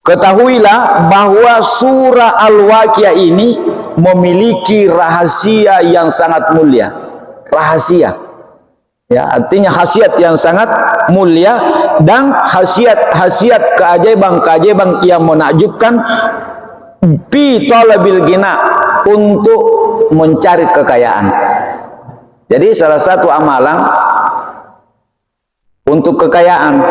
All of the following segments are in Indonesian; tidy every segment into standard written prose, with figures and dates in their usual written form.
Ketahuilah bahwa surah Al-Waqiah ini memiliki rahasia yang sangat mulia. Rahasia, ya, artinya khasiat yang sangat mulia dan khasiat keajaiban yang menakjubkan fi talabil ghina, untuk mencari kekayaan. Jadi salah satu amalan untuk kekayaan.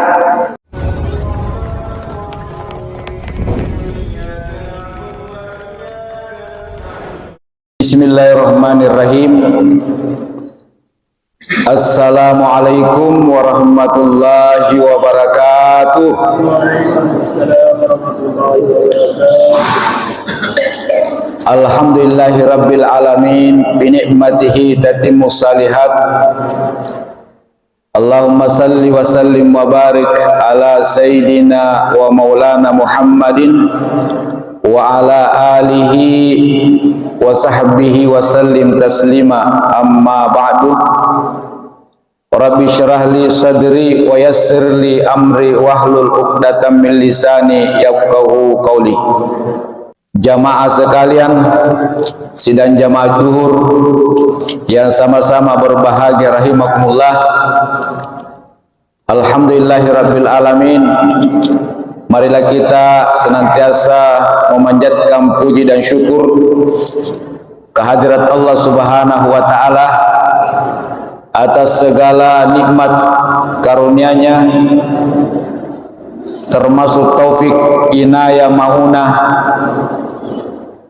Bismillahirrahmanirrahim. Assalamualaikum warahmatullahi wabarakatuh. Alhamdulillahi rabbil alamin, bi ni'matihi tatimmu salihat. Allahumma salli wa sallim wa barik ala sayyidina wa maulana Muhammadin wa ala alihi wa sahbihi wa sallim taslima, amma ba'du. Rabbi syrah li sadri wa yassir li amri wahlul 'uqdatam min lisani yafqahu qawli. Jamaah sekalian, sidang jamaah zuhur yang sama-sama berbahagia rahimakumullah. Alhamdulillahirabbil alamin. Marilah kita senantiasa memanjatkan puji dan syukur kehadirat Allah Subhanahu wa taala atas segala nikmat karunia-Nya, termasuk taufik, inayah, maunah,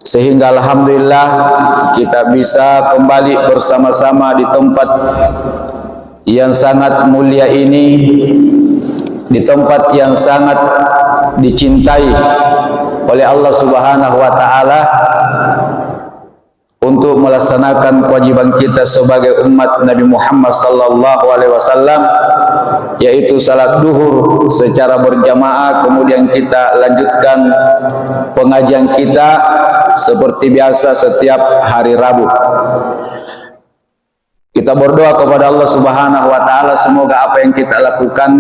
sehingga alhamdulillah kita bisa kembali bersama-sama di tempat yang sangat mulia ini, di tempat yang sangat dicintai oleh Allah Subhanahu wa taala, untuk melaksanakan kewajiban kita sebagai umat Nabi Muhammad sallallahu alaihi wasallam, yaitu salat duhur secara berjamaah. Kemudian kita lanjutkan pengajian kita seperti biasa setiap hari Rabu. Kita berdoa kepada Allah Subhanahu wa taala, semoga apa yang kita lakukan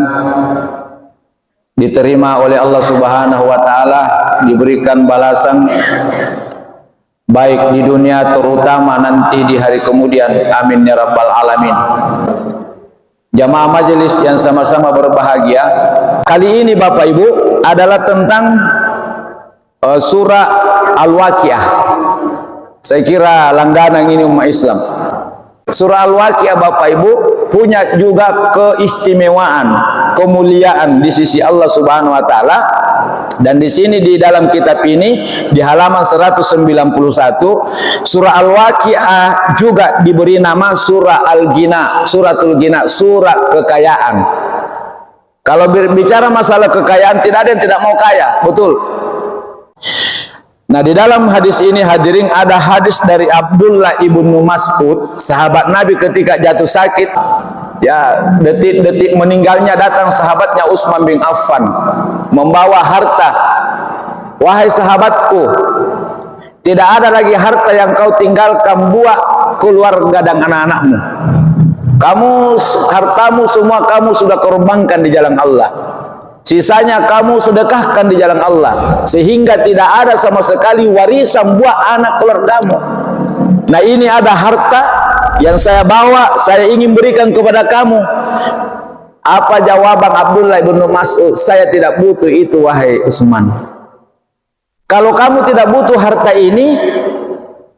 diterima oleh Allah Subhanahu wa taala, diberikan balasan baik di dunia, terutama nanti di hari kemudian. Amin ya rabbal alamin. Jamaah majelis yang sama-sama berbahagia, kali ini Bapak Ibu adalah tentang surah Al-Waqiah. Saya kira langganan ini umat Islam. Surah Al-Waqiah Bapak Ibu punya juga keistimewaan, kemuliaan di sisi Allah Subhanahu wa taala. Dan di sini di dalam kitab ini di halaman 191, surah Al-Waqiah juga diberi nama surah Al-Ghina, suratul Ghina, surah kekayaan. Kalau berbicara masalah kekayaan, tidak ada yang tidak mau kaya, betul. Nah, di dalam hadis ini hadirin ada hadis dari Abdullah ibnu Mas'ud, sahabat Nabi ketika jatuh sakit. Ya, detik-detik meninggalnya datang sahabatnya Utsman bin Affan membawa harta. Wahai sahabatku, tidak ada lagi harta yang kau tinggalkan buat keluarga dan anak-anakmu. Hartamu semua kamu sudah korbankan di jalan Allah. Sisanya kamu sedekahkan di jalan Allah, sehingga tidak ada sama sekali warisan buat anak keluargamu. Nah, ini ada harta yang saya bawa, saya ingin berikan kepada kamu. Apa jawaban Abdullah bin Mas'ud? Saya tidak butuh itu wahai Utsman. Kalau kamu tidak butuh harta ini,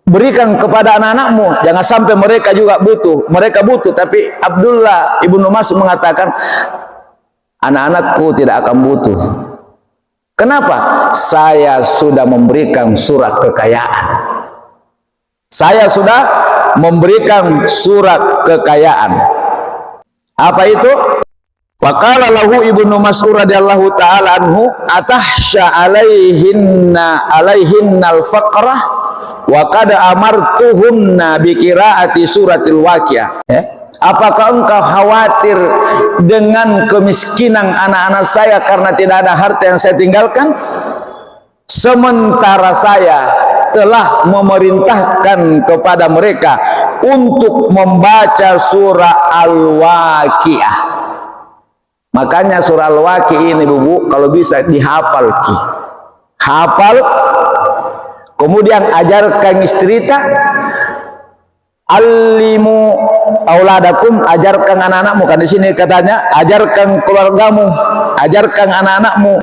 berikan kepada anak-anakmu. Jangan sampai mereka juga butuh. Mereka butuh, tapi Abdullah ibn Mas'ud mengatakan, anak-anakku tidak akan butuh. Kenapa? Saya sudah memberikan surat kekayaan. Saya sudah memberikan surat kekayaan. Apa itu? Faqala lahu Ibnu Mas'ud radhiyallahu taala anhu, atahsya alaihinnal faqrah wa qad amartuhunna bi qiraati suratil Waqiah. Apakah engkau khawatir dengan kemiskinan anak-anak saya karena tidak ada harta yang saya tinggalkan? Sementara saya telah memerintahkan kepada mereka untuk membaca surah Al-Waqiah. Makanya surah Al-Waqiah ini Bu, kalau bisa dihafal ki. hafal, kemudian ajarkan istri tak, alimu auladakum, ajarkan anak-anakmu, kan di sini katanya ajarkan keluargamu, ajarkan anak-anakmu.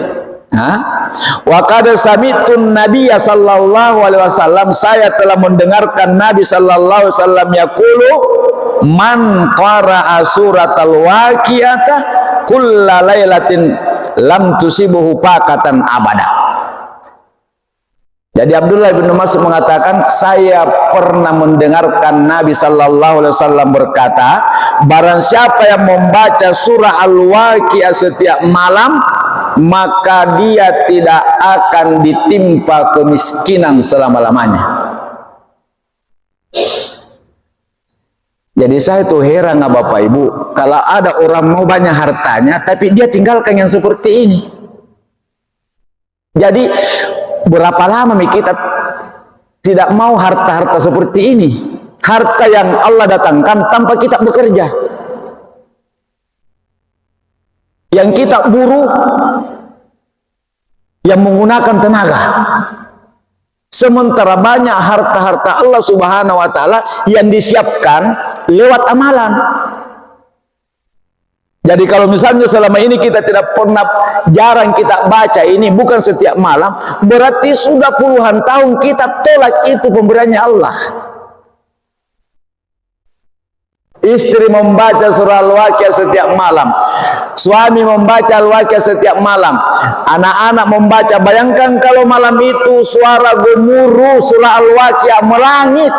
Wa qad samitun nabiyya sallallahu alaihi wasallam, saya telah mendengarkan Nabi sallallahu alaihi wasallam yaqulu, man qara'a suratal waqi'ata kulla lailatin lam tusibuhu faqatan abada. Jadi Abdullah bin Mas'ud mengatakan, saya pernah mendengarkan Nabi sallallahu alaihi wasallam berkata, barang siapa yang membaca surah Al-Waqiah setiap malam, maka dia tidak akan ditimpa kemiskinan selama-lamanya. Jadi saya tuh heran Bapak Ibu, kalau ada orang mau banyak hartanya tapi dia tinggalkan yang seperti ini. Jadi berapa lama kita tidak mau harta-harta seperti ini, harta yang Allah datangkan tanpa kita bekerja, yang kita buruh, yang menggunakan tenaga. Sementara banyak harta-harta Allah Subhanahu wa Ta'ala yang disiapkan lewat amalan. Jadi kalau misalnya selama ini kita tidak pernah, jarang kita baca ini, bukan setiap malam, berarti sudah puluhan tahun kita tolak itu pemberiannya Allah. Istri membaca surah Al-Waqiah setiap malam, suami membaca Al-Waqiah setiap malam, anak-anak membaca. Bayangkan kalau malam itu suara gemuruh surah Al-Waqiah melangit.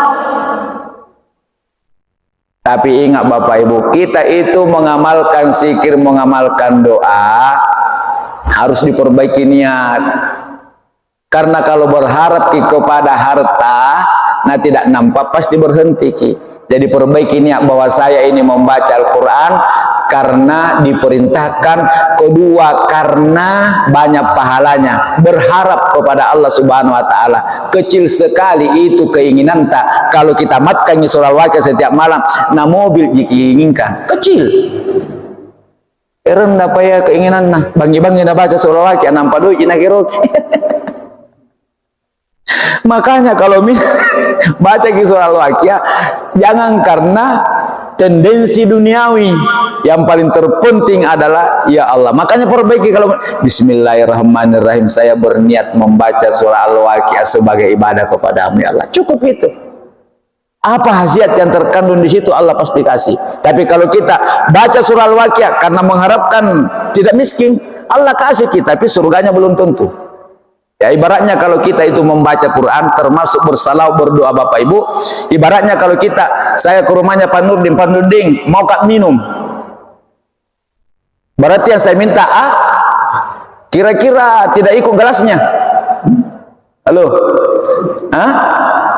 Tapi ingat Bapak Ibu, kita itu mengamalkan zikir, mengamalkan doa, harus diperbaiki niat. Karena kalau berharap kepada harta, nah tidak nampak, pasti berhenti. Jadi perbaiki niat bahwa saya ini membaca Al-Quran karena diperintahkan, kedua karena banyak pahalanya, berharap kepada Allah Subhanahu wa Ta'ala. Kecil sekali itu keinginan tak, kalau kita matkan surah Al-Waqiah setiap malam, nah mobil jika inginkan kecil, rendah payah keinginan, nah bangi-bangi nak baca surah Al-Waqiah nampak duit nak kiroki. Makanya kalau baca surah Al-Waqiah, jangan karena tendensi duniawi, yang paling terpenting adalah ya Allah. Makanya perbaiki, kalau Bismillahirrahmanirrahim, saya berniat membaca surah Al-Waqiah sebagai ibadah kepadamu ya Allah, cukup itu. Apa khasiat yang terkandung di situ Allah pasti kasih. Tapi kalau kita baca surah Al-Waqiah karena mengharapkan tidak miskin, Allah kasih kita, tapi surganya belum tentu. Ya, ibaratnya kalau kita itu membaca Quran termasuk bersalau, berdoa Bapak Ibu. Ibaratnya kalau saya ke rumahnya Pak Nurdin, Pak Nurdin mau kak minum, berarti yang saya minta kira-kira tidak ikut gelasnya. Halo,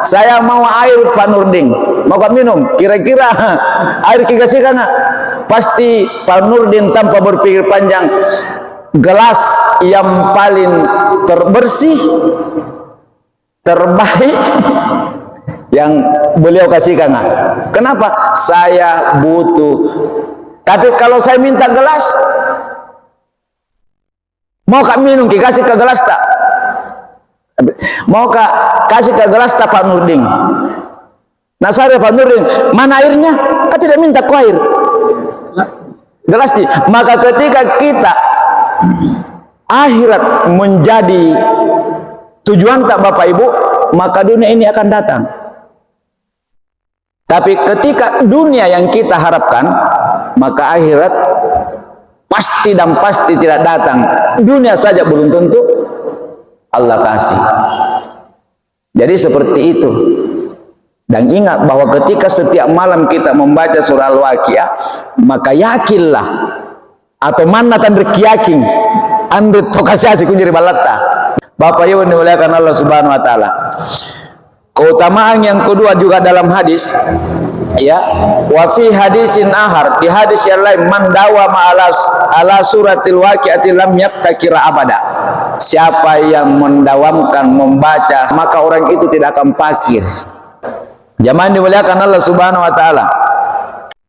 saya mau air Pak Nurdin, mau kak minum, kira-kira air dikasih kan? Pasti Pak Nurdin tanpa berpikir panjang, gelas yang paling terbersih, terbaik yang beliau kasihkan. Kenapa? Saya butuh. Tapi kalau saya minta gelas, mau kak minum, kasih ke gelas tak? Mau kak kasih ke gelas tak Pak Nurdin? Nah saya Pak Nurdin, mana airnya? Tidak minta ku air, gelasnya. Maka ketika kita akhirat menjadi tujuan tak Bapak Ibu, maka dunia ini akan datang. Tapi ketika dunia yang kita harapkan, maka akhirat pasti dan pasti tidak datang. Dunia saja belum tentu Allah kasih. Jadi seperti itu. Dan ingat bahwa ketika setiap malam kita membaca surah Al-Waqiah, maka yakinlah, atau mana tandri kiyakin andre tokasiasi kunjiri balata. Bapak Ibu dimuliakan Allah Subhanahu wa Ta'ala. Keutamaan yang kedua juga dalam hadis, ya, wa fi hadisin ahar, di hadis yang lain, man dawama ala suratil waqi'ati lam yabtakira abada. Siapa yang mendawamkan membaca, maka orang itu tidak akan fakir. Jamaah dimuliakan Allah Subhanahu wa Ta'ala.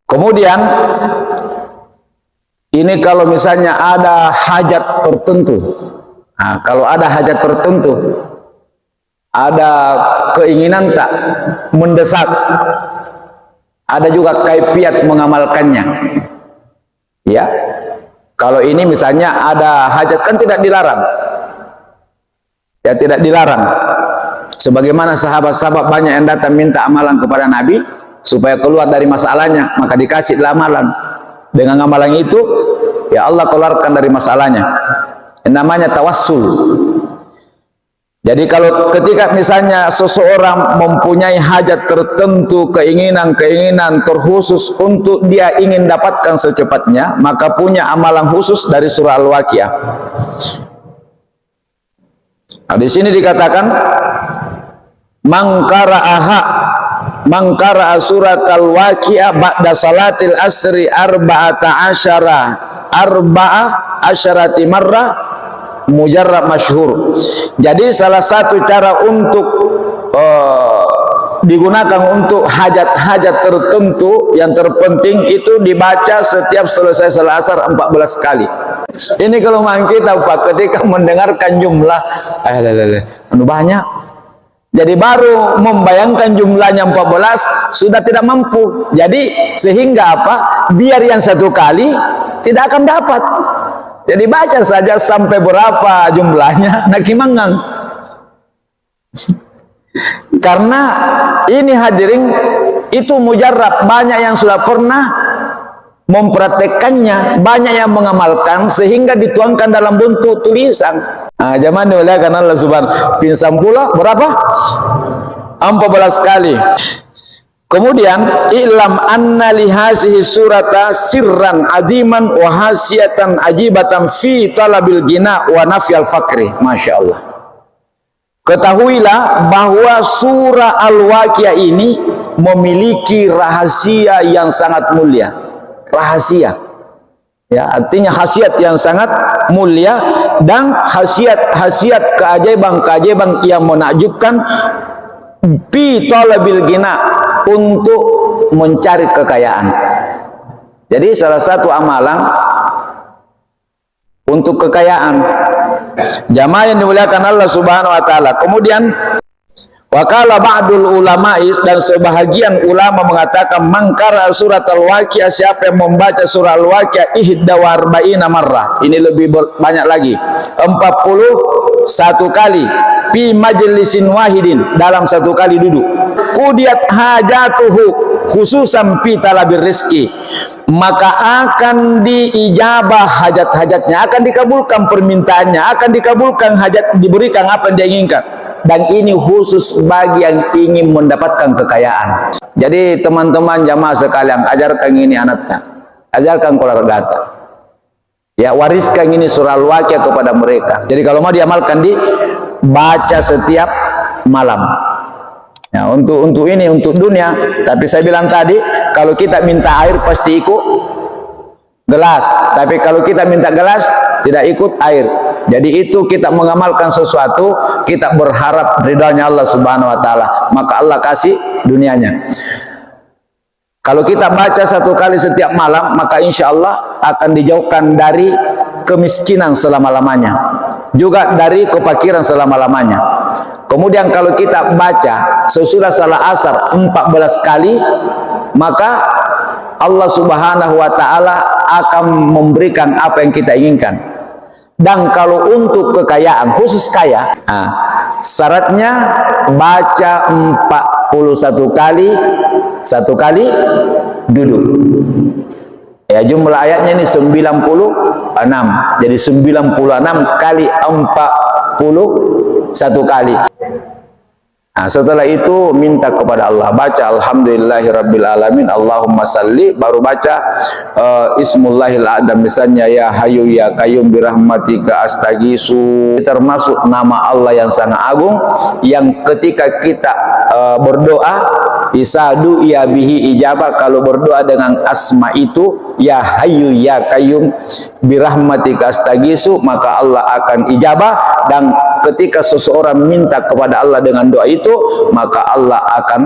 Kemudian ini kalau misalnya ada hajat tertentu, Nah, kalau ada hajat tertentu, ada keinginan tak mendesak, ada juga kaifiat mengamalkannya. Ya, kalau ini misalnya ada hajat kan tidak dilarang. Ya, tidak dilarang. Sebagaimana sahabat-sahabat banyak yang datang minta amalan kepada Nabi supaya keluar dari masalahnya, maka dikasih amalan. Dengan amalan itu, ya Allah keluarkan dari masalahnya. Namanya tawassul. Jadi kalau ketika misalnya seseorang mempunyai hajat tertentu, keinginan-keinginan terkhusus untuk dia ingin dapatkan secepatnya, maka punya amalan khusus dari surah Al-Waqiah. Nah, di sini dikatakan man qara'a surat Al-Waqiah ba'da salatil asri arba'a asyarati marrah mujarrab masyhur. Jadi salah satu cara untuk digunakan untuk hajat-hajat tertentu yang terpenting itu dibaca setiap selesai salat asar 14 kali. Ini kalau kita Pak ketika mendengarkan jumlah banyak, jadi baru membayangkan jumlahnya 14 sudah tidak mampu. Jadi sehingga apa? Biar yang satu kali tidak akan dapat. Jadi baca saja sampai berapa jumlahnya, nakimangang. Karena ini hadirin itu mujarrab, banyak yang sudah pernah mempraktekannya, banyak yang mengamalkan sehingga dituangkan dalam bentuk tulisan. Nah, zaman dimuliakan Allah Subhanahu pinsan pula berapa? 14 kali. Kemudian i'lam anna li hazihi surata sirran adiman wa hasiyatan ajibatan fi talabil ghina wa nafyal fakri. Masya Allah. Ketahuilah bahwa surah Al-Waqiah ini memiliki rahasia yang sangat mulia. Rahasia. Ya, artinya khasiat yang sangat mulia dan khasiat keajaiban-keajaiban yang menakjubkan fi talabil ghina, untuk mencari kekayaan. Jadi salah satu amalan untuk kekayaan. Jamaah yang dimuliakan Allah Subhanahu wa taala. Kemudian wakala ba'dul ulama'i, dan sebahagian ulama mengatakan mangkara surat Al-Waqiah, siapa yang membaca surah Al-Waqiah ihda wa arba'ina marrah, ini lebih banyak lagi, 41 kali, fi majlisin wahidin, dalam satu kali duduk, qudiyat hajatuhu khususan fi talabir rizki, maka akan diijabah hajat-hajatnya, akan dikabulkan permintaannya, akan dikabulkan hajat, diberikan apa yang dia inginkan. Dan ini khusus bagi yang ingin mendapatkan kekayaan. Jadi teman-teman jamaah sekalian, ajarkan ini anaknya, ajarkan keluarga kita. Ya, wariskan ini surah Al-Waqiah kepada mereka. Jadi kalau mau diamalkan, dibaca setiap malam. Ya, untuk ini untuk dunia. Tapi saya bilang tadi, kalau kita minta air pasti ikut gelas. Tapi kalau kita minta gelas tidak ikut air. Jadi itu kita mengamalkan sesuatu, kita berharap ridhanya Allah Subhanahu wa taala, maka Allah kasih dunianya. Kalau kita baca satu kali setiap malam, maka insya Allah akan dijauhkan dari kemiskinan selama-lamanya, juga dari kefakiran selama-lamanya. Kemudian kalau kita baca sesudah salat asar 14 kali, maka Allah Subhanahu wa taala akan memberikan apa yang kita inginkan. Dan kalau untuk kekayaan, khusus kaya, syaratnya baca 41 kali, satu kali duduk. Ya, jumlah ayatnya ini 96. Jadi 96 kali 41 kali. Nah, setelah itu minta kepada Allah, baca alhamdulillahirabbil alamin, Allahumma salli, baru baca ismullahil a'zam, misalnya ya hayyu ya qayyum birahmatika astaghiitsu, termasuk nama Allah yang sangat agung, yang ketika kita berdoa isadu ya bihi ijabah, kalau berdoa dengan asma itu ya hayyu ya qayyum birahmatika astaghiitsu, maka Allah akan ijabah. Dan ketika seseorang minta kepada Allah dengan doa itu, maka Allah akan